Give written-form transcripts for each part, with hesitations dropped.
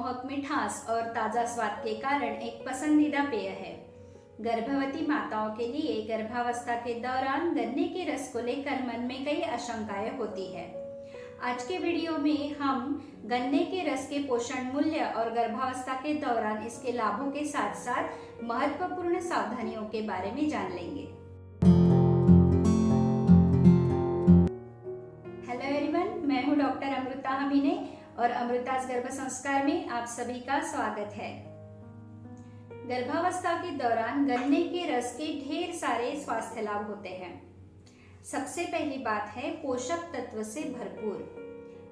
मनमोहक मिठास और ताज़ा स्वाद के कारण एक पसंदीदा पेय है। गर्भवती माताओं के लिए गर्भावस्था के दौरान गन्ने के रस को लेकर मन में कई आशंकाएं होती है। आज के वीडियो में हम गन्ने के रस के पोषण मूल्य और गर्भावस्था के दौरान इसके लाभों के साथ साथ महत्वपूर्ण सावधानियों के बारे में जान लेंगे। हेलो एवरीवन, मैं हूं डॉक्टर अमृता अभिनय और अमृतास गर्भ संस्कार में आप सभी का स्वागत है। गर्भावस्था के दौरान गन्ने के रस के ढेर सारे स्वास्थ्य लाभ होते हैं। सबसे पहली बात है पोषक तत्व से भरपूर।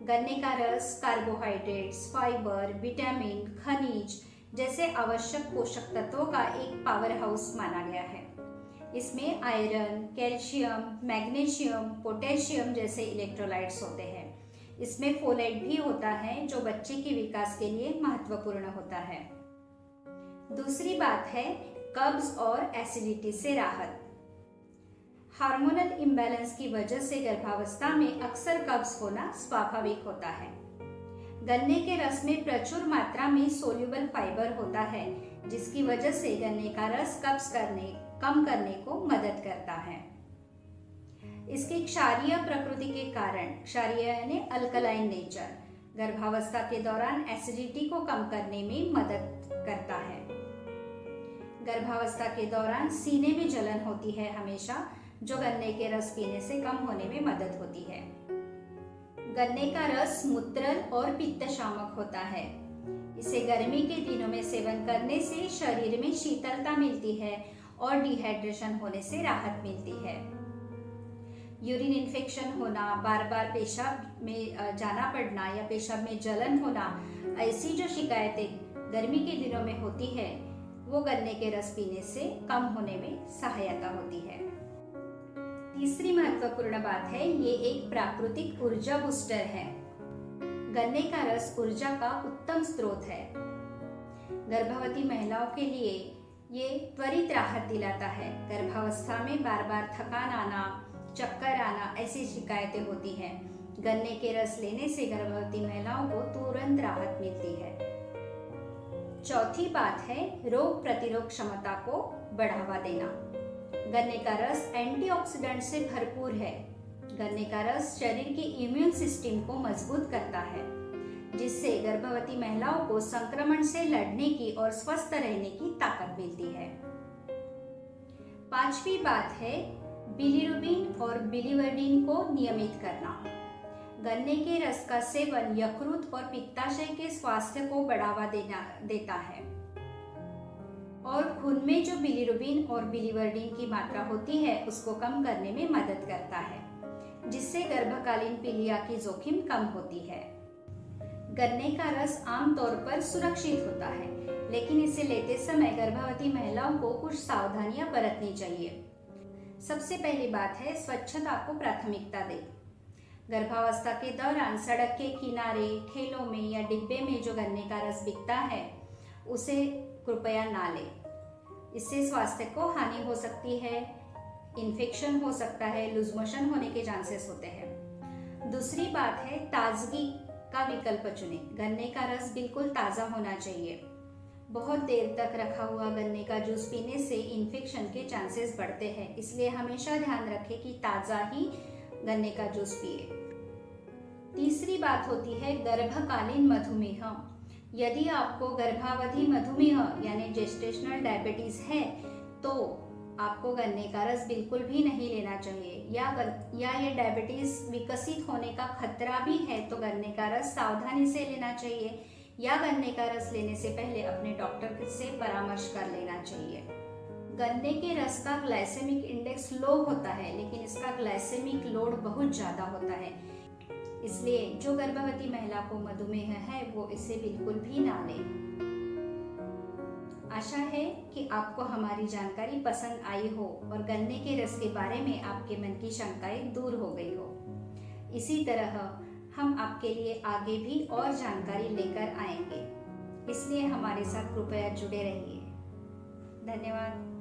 गन्ने का रस कार्बोहाइड्रेट्स, फाइबर, विटामिन, खनिज जैसे आवश्यक पोषक तत्वों का एक पावर हाउस माना गया है। इसमें आयरन, कैल्शियम, मैग्नीशियम, पोटेशियम जैसे इलेक्ट्रोलाइट्स होते हैं। इसमें फोलेट भी होता है जो बच्चे के विकास के लिए महत्वपूर्ण होता है। दूसरी बात है कब्ज और एसिडिटी से राहत। हार्मोनल इम्बैलेंस की वजह से गर्भावस्था में अक्सर कब्ज होना स्वाभाविक होता है। गन्ने के रस में प्रचुर मात्रा में सोल्यूबल फाइबर होता है, जिसकी वजह से गन्ने का रस कब्ज कम करने को मदद करता है। इसकी क्षारीय प्रकृति के कारण, क्षारीय यानी अल्कलाइन नेचर, गर्भावस्था के दौरान एसिडिटी को कम करने में मदद करता है। गर्भावस्था के दौरान सीने में जलन होती है हमेशा, जो गन्ने के रस पीने से कम होने में मदद होती है। गन्ने का रस मूत्रल और पित्त शामक होता है। इसे गर्मी के दिनों में सेवन करने से शरीर में शीतलता मिलती है और डिहाइड्रेशन होने से राहत मिलती है। यूरिन इन्फेक्शन होना, बार बार पेशाब में जाना पड़ना या पेशाब में जलन होना, ऐसी जो शिकायतें गर्मी के दिनों में होती है वो गन्ने के रस पीने से कम होने में सहायता होती है। तीसरी महत्वपूर्ण बात है ये एक प्राकृतिक ऊर्जा बूस्टर है। गन्ने का रस ऊर्जा का उत्तम स्रोत है। गर्भवती महिलाओं के लिए ये त्वरित राहत दिलाता है। गर्भावस्था में बार बार थकान आना, चक्कर आना ऐसी शिकायतें होती हैं। गन्ने के रस लेने से गर्भवती महिलाओं को तुरंत राहत मिलती है। चौथी बात है रोग प्रतिरोध क्षमता को बढ़ावा देना। गन्ने का रस एंटीऑक्सीडेंट से भरपूर है। गन्ने का रस शरीर की इम्यून सिस्टम को मजबूत करता है, जिससे गर्भवती महिलाओं को संक्रमण से लड़ने की और स्वस्थ रहने की ताकत मिलती है। पांचवी बात है बिलीरुबिन और बिलीवर्डिन को नियमित करना। गन्ने के रस का सेवन यकृत और पित्ताशय के स्वास्थ्य को बढ़ावा देता है और खून में जो बिलीरुबिन और बिलीवर्डिन की मात्रा होती है उसको कम करने में मदद करता है, जिससे गर्भकालीन पीलिया की जोखिम कम होती है। गन्ने का रस आमतौर पर सुरक्षित होता है, लेकिन इसे लेते समय गर्भवती महिलाओं को कुछ सावधानियां बरतनी चाहिए। सबसे पहली बात है स्वच्छता को प्राथमिकता दें। गर्भावस्था के दौरान सड़क के किनारे, ठेलों में या डिब्बे में जो गन्ने का रस बिकता है उसे कृपया ना लें। इससे स्वास्थ्य को हानि हो सकती है, इन्फेक्शन हो सकता है, लूज मोशन होने के चांसेस होते हैं। दूसरी बात है ताजगी का विकल्प चुनें। गन्ने का रस बिल्कुल ताज़ा होना चाहिए। बहुत देर तक रखा हुआ गन्ने का जूस पीने से इन्फेक्शन के चांसेस बढ़ते हैं, इसलिए हमेशा ध्यान रखें कि ताज़ा ही गन्ने का जूस पिए। तीसरी बात होती है गर्भकालीन मधुमेह। यदि आपको गर्भावधि मधुमेह यानी जेस्टेशनल डायबिटीज है तो आपको गन्ने का रस बिल्कुल भी नहीं लेना चाहिए, या ये डायबिटीज विकसित होने का खतरा भी है तो गन्ने का रस सावधानी से लेना चाहिए, या गन्ने का रस लेने से पहले अपने डॉक्टर से परामर्श कर लेना चाहिए। गन्ने के रस का ग्लाइसेमिक इंडेक्स लो होता है, लेकिन इसका ग्लाइसेमिक लोड बहुत ज़्यादा होता है, इसलिए जो गर्भवती महिला को मधुमेह है वो इसे बिल्कुल भी ना ले। आशा है कि आपको हमारी जानकारी पसंद आई हो और गन्ने के रस के बारे में आपके मन की शंकाएं दूर हो गई हो। इसी तरह हम आपके लिए आगे भी और जानकारी लेकर आएंगे, इसलिए हमारे साथ कृपया जुड़े रहिए। धन्यवाद।